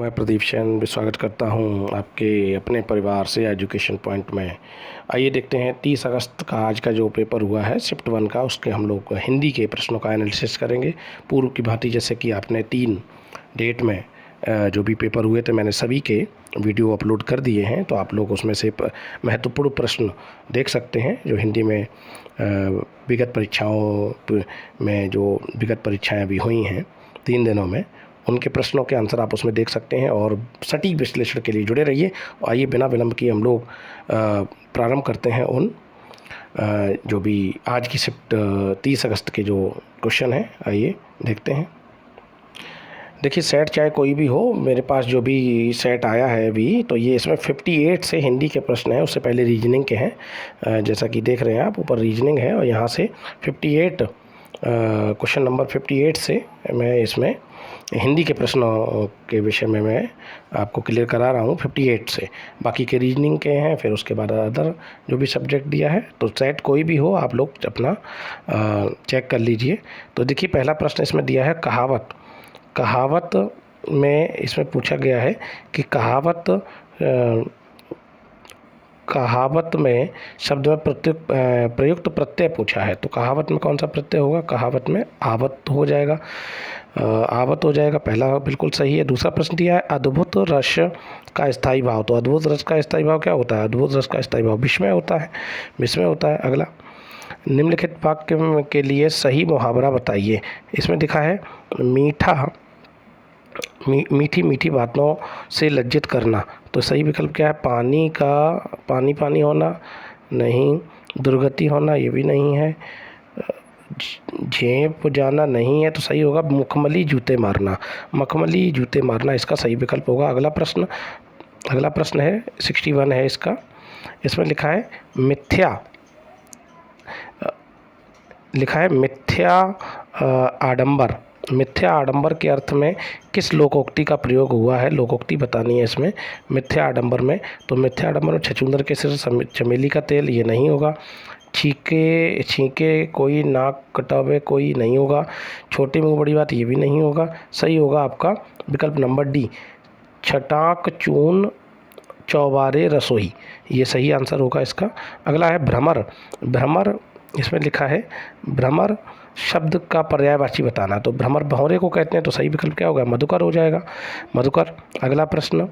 मैं प्रदीप शैन भी स्वागत करता हूं आपके अपने परिवार से एजुकेशन पॉइंट में। आइए देखते हैं 30 अगस्त का आज का जो पेपर हुआ है शिफ्ट 1 का, उसके हम लोग हिंदी के प्रश्नों का एनालिसिस करेंगे पूर्व की भांति। जैसे कि आपने 3 डेट में जो भी पेपर हुए थे मैंने सभी के वीडियो अपलोड कर दिए हैं, तो आप लोग उसमें से महत्वपूर्ण प्रश्न देख सकते हैं जो हिंदी में विगत परीक्षाओं में जो विगत परीक्षाएँ अभी हुई हैं 3 दिनों में, उनके प्रश्नों के आंसर आप उसमें देख सकते हैं। और सटीक विश्लेषण के लिए जुड़े रहिए। आइए बिना विलंब किए हम लोग प्रारंभ करते हैं उन जो भी आज की शिफ्ट 30 अगस्त के जो क्वेश्चन हैं, आइए देखते हैं। देखिए, सेट चाहे कोई भी हो, मेरे पास जो भी सेट आया है अभी, तो ये इसमें 58 से हिंदी के प्रश्न हैं, उससे पहले रीजनिंग के हैं। जैसा कि देख रहे हैं आप, ऊपर रीजनिंग है और यहाँ से 58 क्वेश्चन नंबर 58 से मैं इसमें हिंदी के प्रश्नों के विषय में मैं आपको क्लियर करा रहा हूँ 58 से। बाकी के रीजनिंग के हैं, फिर उसके बाद अदर जो भी सब्जेक्ट दिया है। तो सेट कोई भी हो, आप लोग अपना चेक कर लीजिए। तो देखिए, पहला प्रश्न इसमें दिया है कहावत में इसमें पूछा गया है कि कहावत में शब्द में प्रयुक्त प्रत्यय पूछा है। तो कहावत में कौन सा प्रत्यय होगा? कहावत में आवत हो जाएगा, आवत हो जाएगा। पहला बिल्कुल सही है। दूसरा प्रश्न दिया है अद्भुत रस का स्थायी भाव। तो अद्भुत रस का स्थायी भाव क्या होता है? अद्भुत रस का स्थायी भाव विस्मय होता है, विस्मय होता है। अगला, निम्नलिखित वाक्य के लिए सही मुहावरा बताइए। इसमें दिखा है मीठी मीठी बातों से लज्जित करना। तो सही विकल्प क्या है? पानी होना नहीं, दुर्गति होना ये भी नहीं है, झेप जाना नहीं है। तो सही होगा मखमली जूते मारना इसका सही विकल्प होगा। अगला प्रश्न है 61 है इसका। इसमें लिखा है मिथ्या आडंबर के अर्थ में किस लोकोक्ति का प्रयोग हुआ है? लोकोक्ति बतानी है इसमें मिथ्या आडंबर में। तो मिथ्या आडंबर में छछूंदर के सिर चमेली का तेल, ये नहीं होगा। छींके कोई नाक कटावे कोई नहीं होगा। छोटी मुँह बड़ी बात, ये भी नहीं होगा। सही होगा आपका विकल्प नंबर डी, छटाक चून चौबारे रसोई, ये सही आंसर होगा इसका। अगला है भ्रमर। इसमें लिखा है भ्रमर शब्द का पर्यायवाची बताना। तो भ्रमर भंवरे को कहते हैं, तो सही विकल्प क्या होगा? मधुकर हो जाएगा, मधुकर। अगला प्रश्न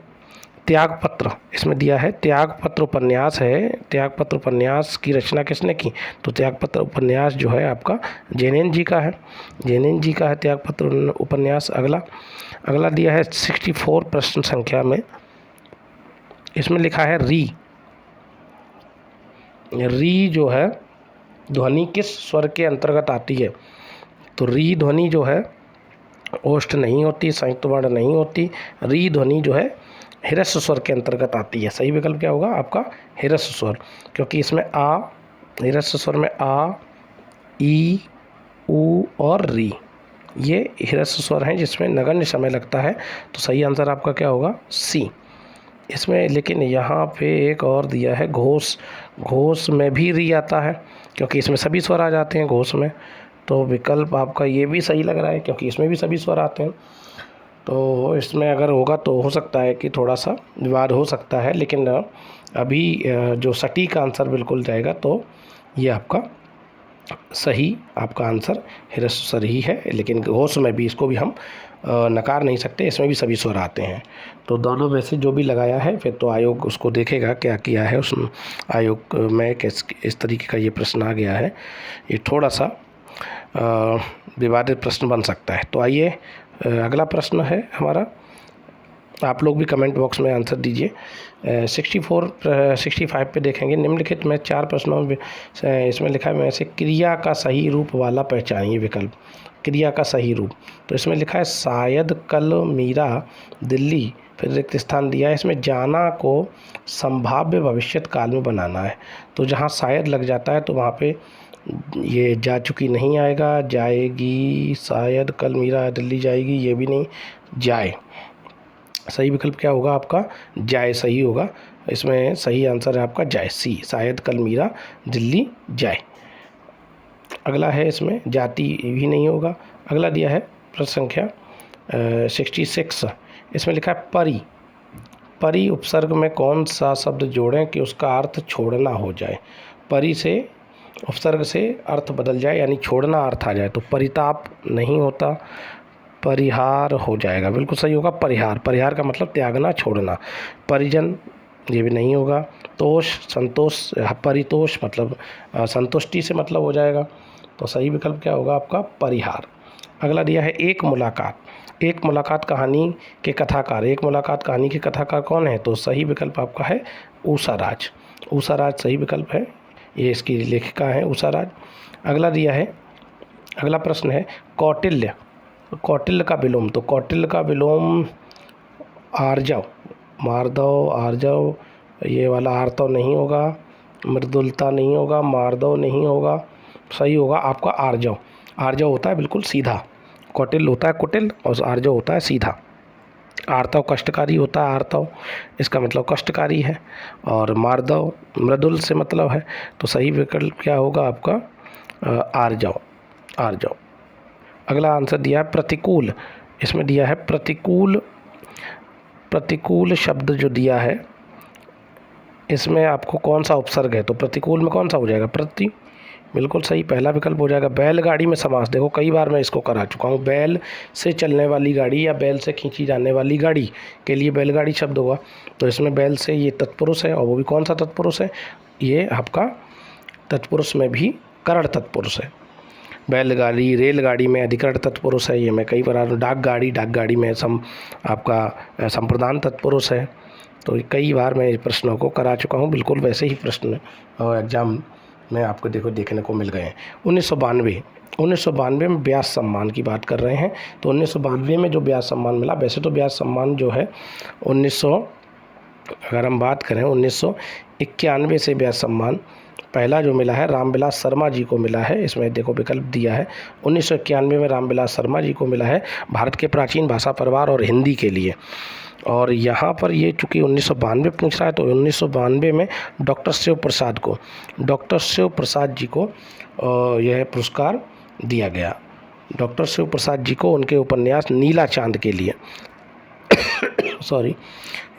त्यागपत्र, इसमें दिया है त्यागपत्र उपन्यास है। त्यागपत्र उपन्यास की रचना किसने की? तो त्यागपत्र उपन्यास जो है आपका जैनेन्द्र जी का है, त्यागपत्र उपन्यास। अगला दिया है 64 प्रश्न संख्या में। इसमें लिखा है री जो है ध्वनि किस स्वर के अंतर्गत आती है? तो री ध्वनि जो है ओष्ठ नहीं होती, संयुक्त वर्ण नहीं होती। री ध्वनि जो है हिरस्व स्वर के अंतर्गत आती है। सही विकल्प क्या होगा आपका? हिरस्व स्वर, क्योंकि इसमें हिरस्व स्वर में आ, ई, ऊ और री, ये हिरस्व स्वर हैं जिसमें नगण्य समय लगता है। तो सही आंसर आपका क्या होगा? सी। इसमें लेकिन यहाँ पे एक और दिया है घोष में भी री आता है, क्योंकि इसमें सभी स्वर आ जाते हैं घोष में। तो विकल्प आपका ये भी सही लग रहा है, क्योंकि इसमें भी सभी स्वर आते हैं। तो इसमें अगर होगा तो हो सकता है कि थोड़ा सा विवाद हो सकता है, लेकिन अभी जो सटीक आंसर बिल्कुल जाएगा, तो ये आपका सही आपका आंसर हिरस्व स्वर ही है। लेकिन घोष में भी, इसको भी हम नकार नहीं सकते, इसमें भी सभी स्वर आते हैं। तो दोनों में से जो भी लगाया है फिर तो आयोग उसको देखेगा क्या किया है उस आयोग में, इस तरीके का ये प्रश्न आ गया है। ये थोड़ा सा विवादित प्रश्न बन सकता है। तो आइए अगला प्रश्न है हमारा, आप लोग भी कमेंट बॉक्स में आंसर दीजिए। 65 पे देखेंगे। निम्नलिखित में 4 प्रश्नों में इसमें लिखा है में से क्रिया का सही रूप वाला पहचानिए विकल्प। क्रिया का सही रूप, तो इसमें लिखा है शायद कल मीरा दिल्ली, फिर रिक्त स्थान दिया है। इसमें जाना को संभाव्य भविष्यत काल में बनाना है। तो जहाँ शायद लग जाता है तो वहाँ पे ये जा चुकी नहीं आएगा, जाएगी। शायद कल मीरा दिल्ली जाएगी, ये भी नहीं, जाए। सही विकल्प क्या होगा आपका? जाए सही होगा। इसमें सही आंसर है आपका जाए, सी, शायद कल मीरा दिल्ली जाए। अगला है इसमें जाति भी नहीं होगा। अगला दिया है प्रश्न संख्या 66। इसमें लिखा है परि। परि उपसर्ग में कौन सा शब्द जोड़ें कि उसका अर्थ छोड़ना हो जाए। परि से उपसर्ग से अर्थ बदल जाए यानी छोड़ना अर्थ आ जाए। तो परिताप नहीं होता, परिहार हो जाएगा, बिल्कुल सही होगा परिहार। परिहार का मतलब त्यागना, छोड़ना। परिजन ये भी नहीं होगा। तोष संतोष, परितोष मतलब संतुष्टि से मतलब हो जाएगा। तो सही विकल्प क्या होगा आपका परिहार। अगला दिया है एक मुलाकात। एक मुलाकात कहानी के कथाकार। एक मुलाकात कहानी के कथाकार कौन है। तो सही विकल्प आपका है उषाराज। उषाराज सही विकल्प है, ये इसकी लेखिका है उषाराज। अगला दिया है, अगला प्रश्न है कौटिल्य। कौटिल्य का विलोम। तो कौटिल्य का विलोम आर्जव, मार्दव, आर्जव, ये वाला आर्तव नहीं होगा, मृदुलता नहीं होगा, मार्दव नहीं होगा, सही होगा आपका आर्जव। आर्जव होता है बिल्कुल सीधा, कौटिल्य होता है कुटिल और आर्जव होता है सीधा। आर्तव कष्टकारी होता है, आर्तव इसका मतलब कष्टकारी है, और मार्दव मृदुल से मतलब है। तो सही विकल्प क्या होगा आपका आर्जव, आर्जव। अगला आंसर दिया है प्रतिकूल। इसमें दिया है प्रतिकूल। प्रतिकूल शब्द जो दिया है इसमें आपको कौन सा उपसर्ग है। तो प्रतिकूल में कौन सा हो जाएगा प्रति, बिल्कुल सही पहला विकल्प हो जाएगा। बैलगाड़ी में समास, देखो कई बार मैं इसको करा चुका हूँ। बैल से चलने वाली गाड़ी या बैल से खींची जाने वाली गाड़ी के लिए बैलगाड़ी शब्द होगा। तो इसमें बैल से ये तत्पुरुष है, और वो भी कौन सा तत्पुरुष है, ये आपका तत्पुरुष में भी करण तत्पुरुष है। बैलगाड़ी, रेलगाड़ी में अधिकरण तत्पुरुष है, ये मैं कई बार। डाकगाड़ी में आपका संप्रदान तत्पुरुष है। तो कई बार मैं प्रश्नों को करा चुका हूँ, बिल्कुल वैसे ही प्रश्न एग्जाम में आपको देखने को मिल गए हैं। 1992 में व्यास सम्मान की बात कर रहे हैं। तो 1992 में जो व्यास सम्मान मिला, वैसे तो व्यास सम्मान जो है अगर हम बात करें 1991 से व्यास सम्मान पहला जो मिला है रामविलास शर्मा जी को मिला है। इसमें देखो विकल्प दिया है 1991 में रामविलास शर्मा जी को मिला है भारत के प्राचीन भाषा परिवार और हिंदी के लिए। और यहाँ पर ये चूँकि 1992 पूछ रहा है, तो 1992 में डॉक्टर शिव प्रसाद जी को यह पुरस्कार दिया गया। डॉक्टर शिव प्रसाद जी को उनके उपन्यास नीला चांद के लिए सॉरी,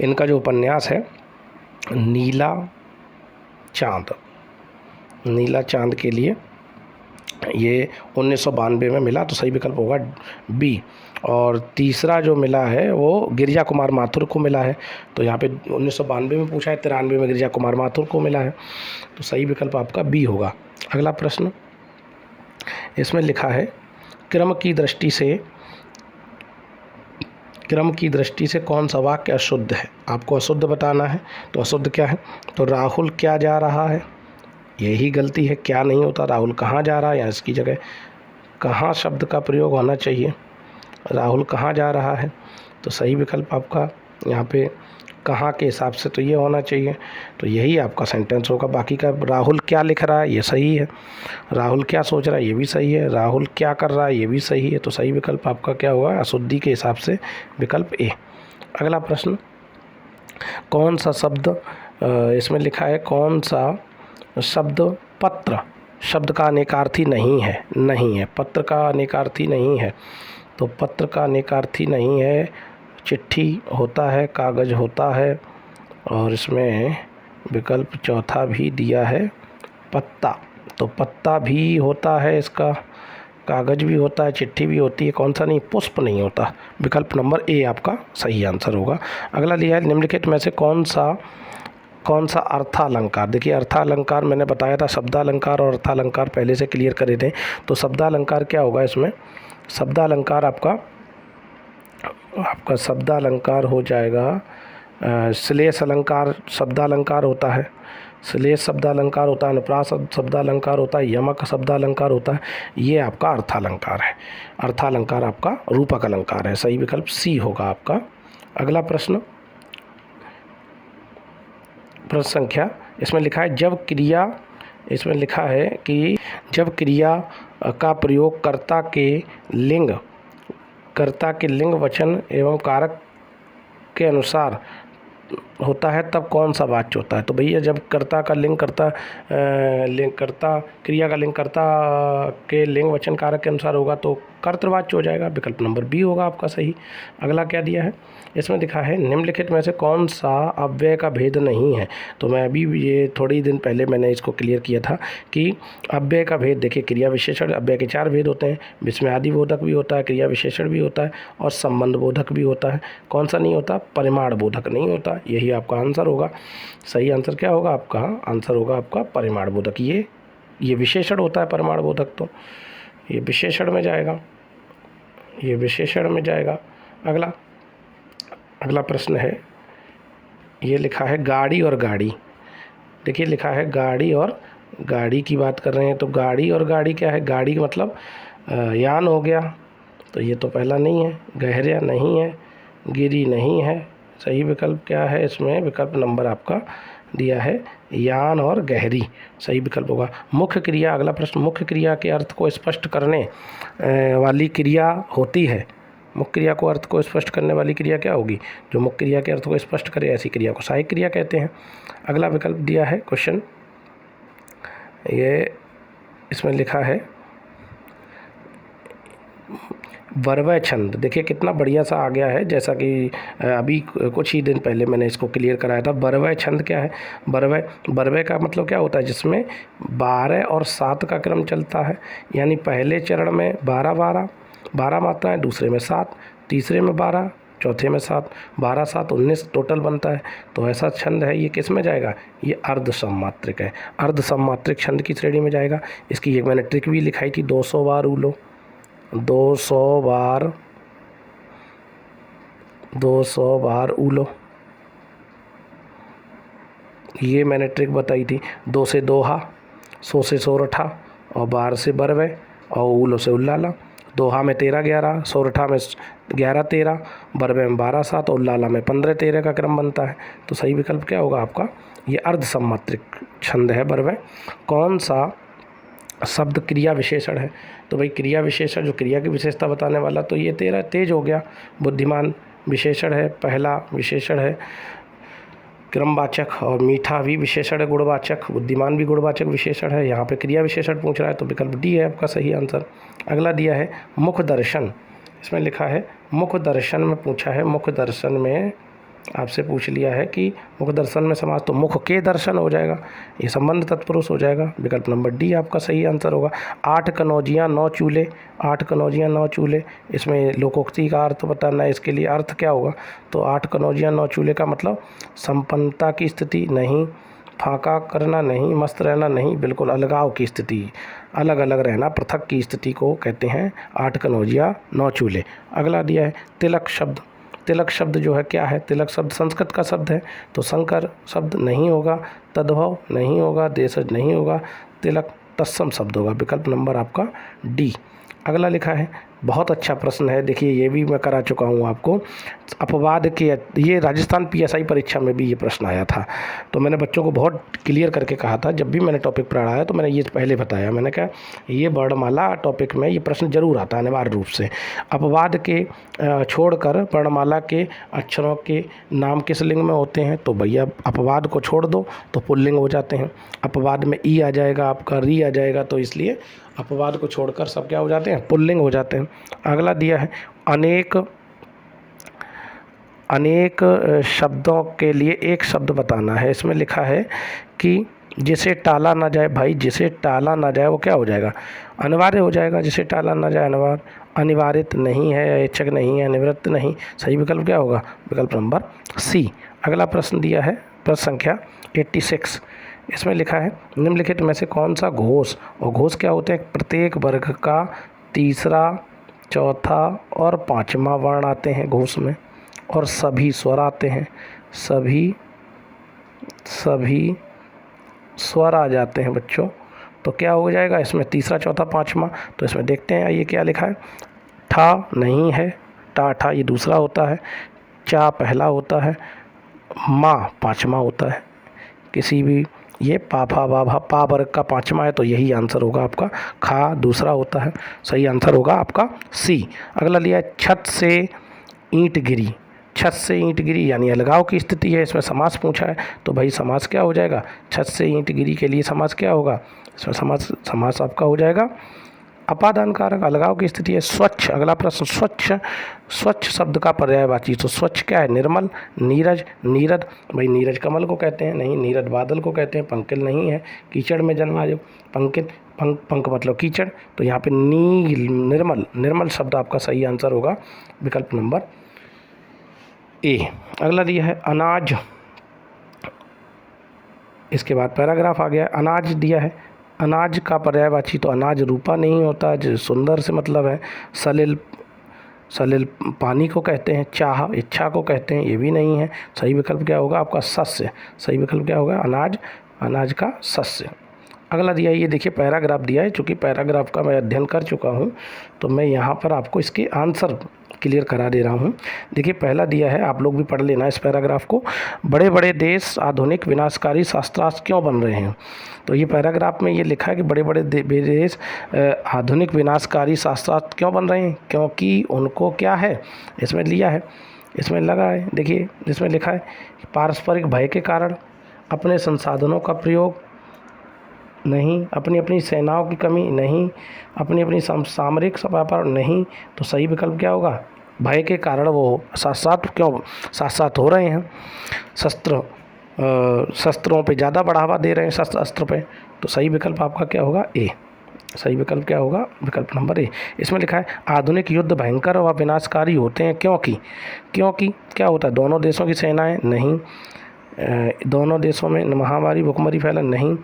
इनका जो उपन्यास है नीला चांद के लिए ये 1992 में मिला। तो सही विकल्प होगा बी। और तीसरा जो मिला है वो गिरिजा कुमार माथुर को मिला है। तो यहाँ पे 1992 में पूछा है, 93 में गिरिजा कुमार माथुर को मिला है। तो सही विकल्प आपका बी होगा। अगला प्रश्न, इसमें लिखा है क्रम की दृष्टि से कौन सा वाक्य अशुद्ध है। आपको अशुद्ध बताना है। तो अशुद्ध क्या है, तो राहुल क्या जा रहा है, यही गलती है, क्या नहीं होता। राहुल कहाँ जा रहा है, या इसकी जगह कहाँ शब्द का प्रयोग होना चाहिए, राहुल कहाँ जा रहा है। तो सही विकल्प आपका यहाँ पे कहाँ के हिसाब से तो ये होना चाहिए। तो यही आपका सेंटेंस होगा। बाकी का राहुल क्या लिख रहा है ये सही है, राहुल क्या सोच रहा है ये भी सही है, राहुल क्या कर रहा है ये भी सही है। तो सही विकल्प आपका क्या होगा अशुद्धि के हिसाब से विकल्प ए। अगला प्रश्न, कौन सा शब्द इसमें लिखा है, कौन सा शब्द पत्र शब्द का अनेकार्थी नहीं है। पत्र का अनेकार्थी नहीं है। तो पत्र का अनेकार्थी नहीं है। चिट्ठी होता है, कागज़ होता है, और इसमें विकल्प चौथा भी दिया है पत्ता। तो पत्ता भी होता है, इसका कागज़ भी होता है, चिट्ठी भी होती है, कौन सा नहीं, पुष्प नहीं होता। विकल्प नंबर ए आपका सही आंसर होगा। अगला लिया है निम्नलिखित में से कौन सा अर्थालंकार। देखिए अर्थालंकार मैंने बताया था, शब्दालंकार और अर्थालंकार पहले से क्लियर करे थे। तो शब्दालंकार क्या होगा इसमें, शब्दालंकार आपका शब्दालंकार हो जाएगा श्लेष अलंकार शब्दालंकार होता है, श्लेष शब्दालंकार होता है, अनुप्रास शब्दालंकार होता है, यमक शब्दालंकार होता है। ये आपका अर्थालंकार है। अर्थालंकार आपका रूपक अलंकार है। सही विकल्प सी होगा आपका। अगला प्रश्न संख्या, इसमें लिखा है जब क्रिया, इसमें लिखा है कि जब क्रिया का प्रयोग कर्ता के लिंग वचन एवं कारक के अनुसार होता है तब कौन सा वाच्य होता है। तो भैया जब कर्ता का लिंग क्रिया का लिंग कर्ता के लिंग वचन कारक के अनुसार होगा तो कर्तृवाच्य हो जाएगा, विकल्प नंबर बी होगा आपका सही। अगला क्या दिया है, इसमें लिखा है निम्नलिखित में से कौन सा अव्यय का भेद नहीं है। तो मैं अभी ये थोड़ी दिन पहले मैंने इसको क्लियर किया था कि अव्यय का भेद, देखिए क्रिया विशेषण अव्यय के 4 भेद होते हैं, जिसमें आदि बोधक भी होता है, क्रिया विशेषण भी होता है और संबंध बोधक भी होता है। कौन सा नहीं होता, परिमाण बोधक नहीं होता। यही आपका आंसर होगा। सही आंसर क्या होगा आपका, आंसर होगा आपका परिमाण बोधक। ये विशेषण होता है परिमाण बोधक, तो ये विशेषण में जाएगा, ये विशेषण में जाएगा। अगला प्रश्न है, ये लिखा है गाड़ी और गाड़ी। देखिए लिखा है गाड़ी और गाड़ी की बात कर रहे हैं, तो गाड़ी और गाड़ी क्या है, गाड़ी मतलब यान हो गया, तो ये तो पहला नहीं है। गहरा नहीं है, गिरी नहीं है। सही विकल्प क्या है इसमें, विकल्प नंबर आपका दिया है यान और गहरी, सही विकल्प होगा। मुख्य क्रिया, अगला प्रश्न, मुख्य क्रिया के अर्थ को स्पष्ट करने वाली क्रिया होती है। मुख्य क्रिया को अर्थ को स्पष्ट करने वाली क्रिया क्या होगी, जो मुख्य क्रिया के अर्थ को स्पष्ट करे ऐसी क्रिया को सहायक क्रिया कहते हैं। अगला विकल्प दिया है क्वेश्चन, ये इसमें लिखा है वर्वय छंद। देखिए कितना बढ़िया सा आ गया है, जैसा कि अभी कुछ ही दिन पहले मैंने इसको क्लियर कराया था। वर्वय छंद क्या है, वर्वय का मतलब क्या होता है, जिसमें 12 और 7 का क्रम चलता है, यानी पहले चरण में 12 मात्राएं, दूसरे में 7, तीसरे में 12, चौथे में 7, 12 7 19 टोटल बनता है। तो ऐसा छंद है, ये किस में जाएगा, ये अर्ध सममात्रिक है, अर्ध सममात्रिक छंद की श्रेणी में जाएगा। इसकी एक मैंने ट्रिक भी लिखाई थी, 200 बार उलो, 200 बार उलो, ये मैंने ट्रिक बताई थी। 2 से दोहा, 100 से सोरठा और 12 से बरवे और उलो से उल्लाला। दोहा में 13 11, सोरठा में 11 13, बरवे में 12 7 और उल्लाला में 15 13 का क्रम बनता है। तो सही विकल्प क्या होगा आपका, ये अर्ध सममात्रिक छंद है बरवे। कौन सा शब्द क्रिया विशेषण है, तो भाई क्रिया विशेषण जो क्रिया की विशेषता बताने वाला, तो ये तेज हो गया। बुद्धिमान विशेषण है, पहला विशेषण है क्रमवाचक, और मीठा भी विशेषण है गुणवाचक, बुद्धिमान भी गुणवाचक विशेषण है। यहाँ पे क्रिया विशेषण पूछ रहा है, तो विकल्प डी है आपका सही आंसर। अगला दिया है मुख दर्शन, इसमें लिखा है मुख दर्शन में पूछा है, मुख दर्शन में आपसे पूछ लिया है कि मुख दर्शन में समास, तो मुख के दर्शन हो जाएगा, ये संबंध तत्पुरुष हो जाएगा। विकल्प नंबर डी आपका सही आंसर होगा। 8 कनौजियाँ 9 चूल्हे, 8 कनौजियाँ 9 चूल्हे, इसमें लोकोक्ति का अर्थ बताना है, इसके लिए अर्थ क्या होगा, तो 8 कनौजियाँ 9 चूल्हे का मतलब संपन्नता की स्थिति नहीं, फाका करना नहीं, मस्त रहना नहीं, बिल्कुल अलगाव की स्थिति, अलग अलग रहना, पृथक की स्थिति को कहते हैं 8 कनौजियाँ 9 चूल्हे। अगला दिया है तिलक शब्द। तिलक शब्द जो है क्या है, तिलक शब्द संस्कृत का शब्द है, तो संकर शब्द नहीं होगा, तद्भव नहीं होगा, देशज नहीं होगा, तिलक तत्सम शब्द होगा। विकल्प नंबर आपका डी। अगला लिखा है, बहुत अच्छा प्रश्न है, देखिए ये भी मैं करा चुका हूँ आपको। अपवाद के, ये राजस्थान PSI परीक्षा में भी ये प्रश्न आया था, तो मैंने बच्चों को बहुत क्लियर करके कहा था, जब भी मैंने टॉपिक पढ़ाया तो मैंने ये पहले बताया, मैंने कहा ये वर्णमाला टॉपिक में ये प्रश्न जरूर आता है अनिवार्य रूप से। अपवाद के छोड़कर वर्णमाला के अक्षरों के नाम किस लिंग में होते हैं, तो भैया अपवाद को छोड़ दो तो पुल्लिंग हो जाते हैं। अपवाद में ई आ जाएगा, आपका री आ जाएगा, तो इसलिए अपवाद को छोड़कर सब क्या हो जाते हैं, पुल्लिंग हो जाते हैं। अगला दिया है अनेक शब्दों के लिए एक शब्द बताना है। इसमें लिखा है कि जिसे टाला ना जाए, भाई जिसे टाला ना जाए वो क्या हो जाएगा, अनिवार्य हो जाएगा। जिसे टाला ना जाए अनिवार्य, अनिवार्यत नहीं है, ऐच्छिक नहीं है, निवृत्त नहीं। सही विकल्प क्या होगा, विकल्प नंबर सी। अगला प्रश्न दिया है प्रश्न संख्या 86, इसमें लिखा है निम्नलिखित में से कौन सा घोष, और घोष क्या होते हैं, प्रत्येक वर्ग का तीसरा, चौथा और 5वां वर्ण आते हैं घोष में, और सभी स्वर आते हैं, सभी स्वर आ जाते हैं बच्चों। तो क्या हो जाएगा इसमें, तीसरा, चौथा, 5वां। तो इसमें देखते हैं ये क्या लिखा है, ठा नहीं है, टा ठा ये दूसरा होता है, चा पहला होता है, माँ 5वां होता है, किसी भी ये पाफा बाभा पा वर्ग का 5वां है, तो यही आंसर होगा आपका। खा दूसरा होता है, सही आंसर होगा आपका सी। अगला लिया है छत से ईंट गिरी, छत से ईंट गिरी यानी अलगाव की स्थिति है, इसमें समास पूछा है, तो भाई समास क्या हो जाएगा, छत से ईंट गिरी के लिए समास क्या होगा, इसमें समास आपका हो जाएगा अपादान कारक अलगाव की स्थिति है। स्वच्छ, अगला प्रश्न, स्वच्छ, स्वच्छ शब्द का पर्यायवाची, तो स्वच्छ क्या है? निर्मल, नीरज, नीरद, भाई नीरज कमल को कहते हैं, नहीं, नीरद बादल को कहते हैं, पंकिल नहीं है, कीचड़ में जन्मा जो पंकिल, पंख मतलब कीचड़, तो यहाँ पे नील, निर्मल, निर्मल शब्द आपका सही आंसर होगा विकल्प नंबर ए। अगला दिया है अनाज, इसके बाद पैराग्राफ आ गया, अनाज दिया है, अनाज का पर्यायवाची, तो अनाज रूपा नहीं होता, जो सुंदर से मतलब है। सलिल, सलिल पानी को कहते हैं, चाह इच्छा को कहते हैं, ये भी नहीं है। सही विकल्प क्या होगा आपका? शस्य। सही विकल्प क्या होगा? अनाज, अनाज का शस्य। अगला दिया है, ये देखिए पैराग्राफ दिया है, चूँकि पैराग्राफ का मैं अध्ययन कर चुका हूँ तो मैं यहाँ पर आपको इसके आंसर क्लियर करा दे रहा हूँ। देखिए पहला दिया है, आप लोग भी पढ़ लेना इस पैराग्राफ को, बड़े बड़े देश आधुनिक विनाशकारी शस्त्रास्त्र क्यों बन रहे हैं? तो ये पैराग्राफ में ये लिखा है कि बड़े बड़े देश आधुनिक विनाशकारी शस्त्रास्त्र क्यों बन रहे हैं? क्योंकि उनको क्या है, इसमें लिया है, इसमें लगा है, देखिए इसमें लिखा है पारस्परिक भय के कारण, अपने संसाधनों का प्रयोग नहीं, अपनी अपनी सेनाओं की कमी नहीं, अपनी अपनी सामरिक व्यापार नहीं, तो सही विकल्प क्या होगा? भय के कारण वो साथ साथ क्यों साथ साथ हो रहे हैं, शस्त्रों पे ज़्यादा बढ़ावा दे रहे हैं, शस्त्र अस्त्र पे, तो सही विकल्प आपका क्या होगा? ए। सही विकल्प क्या होगा? विकल्प नंबर ए। इसमें लिखा है आधुनिक युद्ध भयंकर व विनाशकारी होते हैं क्योंकि, क्योंकि क्या होता है? दोनों देशों की सेनाएं नहीं, दोनों देशों में महामारी भुखमरी फैला नहीं,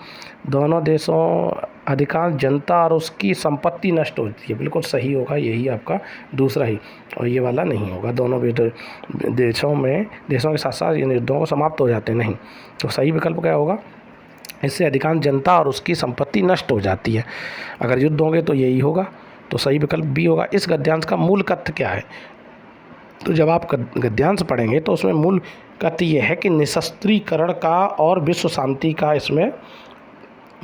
दोनों देशों अधिकांश जनता और उसकी संपत्ति नष्ट होती है, बिल्कुल सही होगा यही आपका दूसरा ही, और ये वाला नहीं होगा। दोनों देशों के साथ साथ युद्धों को समाप्त हो जाते हैं, नहीं, तो सही विकल्प क्या होगा? इससे अधिकांश जनता और उसकी संपत्ति नष्ट हो जाती है। अगर युद्ध होंगे तो यही होगा, तो सही विकल्प बी होगा। इस गद्यांश का मूल कथ्य क्या है? तो जब आप गद्यांश पढ़ेंगे तो उसमें मूल कथ्य ये है कि निशस्त्रीकरण का और विश्व शांति का इसमें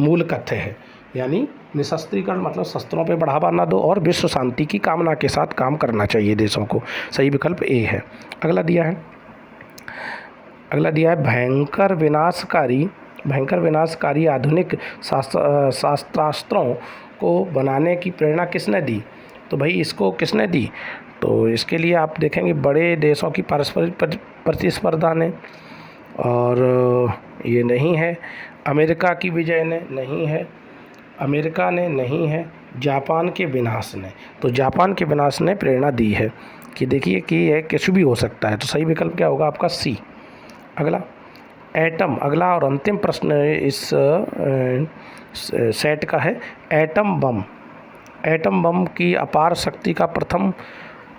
मूल कथ्य है, यानी निशस्त्रीकरण मतलब शस्त्रों पे बढ़ावा ना दो और विश्व शांति की कामना के साथ काम करना चाहिए देशों को। सही विकल्प ए है। अगला दिया है भयंकर विनाशकारी आधुनिक शस्त्रास्त्रों को बनाने की प्रेरणा किसने दी? तो भाई इसको किसने दी? तो इसके लिए आप देखेंगे बड़े देशों की पारस्परिक प्रतिस्पर्धा ने, और ये नहीं है, अमेरिका की विजय ने नहीं है, अमेरिका ने नहीं है, जापान के विनाश ने, तो जापान के विनाश ने प्रेरणा दी है कि देखिए कि ये कुछ भी हो सकता है, तो सही विकल्प क्या होगा आपका? सी। अगला एटम, अगला और अंतिम प्रश्न इस सेट का है, एटम बम की अपार शक्ति का प्रथम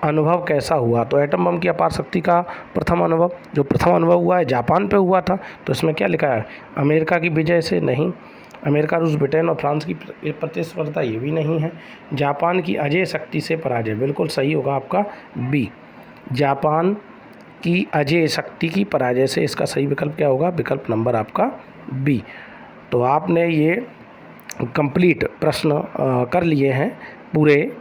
अनुभव कैसा हुआ? तो एटम बम की अपार शक्ति का प्रथम अनुभव हुआ है जापान पे हुआ था, तो इसमें क्या लिखा है? अमेरिका की विजय से नहीं, अमेरिका, रूस, ब्रिटेन और फ्रांस की प्रतिस्पर्धा, ये भी नहीं है, जापान की अजेय शक्ति से पराजय, बिल्कुल सही होगा आपका बी, जापान की अजेय शक्ति की पराजय से, इसका सही विकल्प क्या होगा? विकल्प नंबर आपका बी। तो आपने ये कंप्लीट प्रश्न कर लिए हैं पूरे,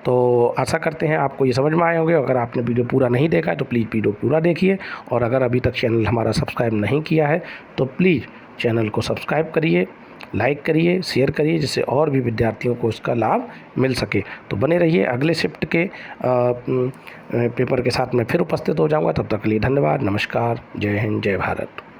तो आशा करते हैं आपको ये समझ में आए होंगे। अगर आपने वीडियो पूरा नहीं देखा है तो प्लीज़ वीडियो पूरा देखिए, और अगर अभी तक चैनल हमारा सब्सक्राइब नहीं किया है तो प्लीज़ चैनल को सब्सक्राइब करिए, लाइक करिए, शेयर करिए, जिससे और भी विद्यार्थियों को इसका लाभ मिल सके। तो बने रहिए, अगले शिफ्ट के पेपर के साथ मैं फिर उपस्थित हो जाऊँगा। तब तक के लिए धन्यवाद, नमस्कार, जय हिंद, जय भारत।